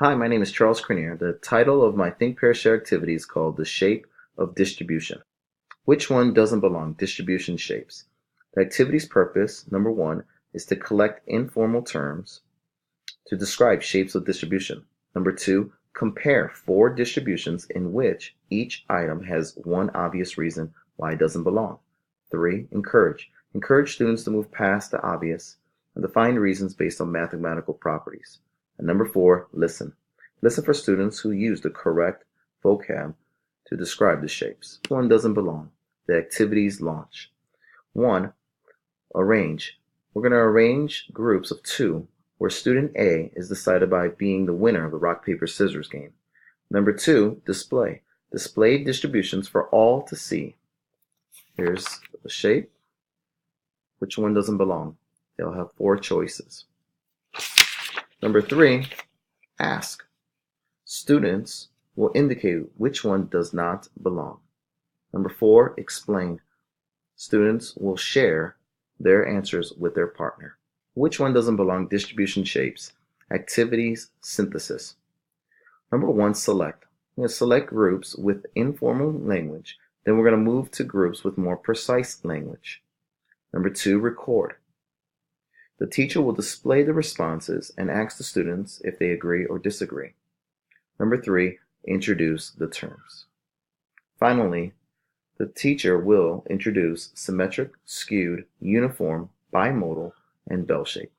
Hi, my name is Charles Cranier. The title of my Think Pair Share activity is called The Shape of Distribution. Which one doesn't belong? Distribution shapes. The activity's purpose, number one, is to collect informal terms to describe shapes of distribution. Number two, compare four distributions in which each item has one obvious reason why it doesn't belong. Three, encourage. Encourage students to move past the obvious and to find reasons based on mathematical properties. And number four, listen. Listen for students who use the correct vocab to describe the shapes. One doesn't belong. The activities launch. One, arrange. We're going to arrange groups of two where student A is decided by being the winner of the rock, paper, scissors game. Number two, display. Display distributions for all to see. Here's the shape. Which one doesn't belong? They'll have four choices. Number three, ask. Students will indicate which one does not belong. Number four, explain. Students will share their answers with their partner. Which one doesn't belong? Distribution shapes. Activities, synthesis. Number one, select. We're going to select groups with informal language. Then we're going to move to groups with more precise language. Number two, record. The teacher will display the responses and ask the students if they agree or disagree. Number three, introduce the terms. Finally, the teacher will introduce symmetric, skewed, uniform, bimodal, and bell shape.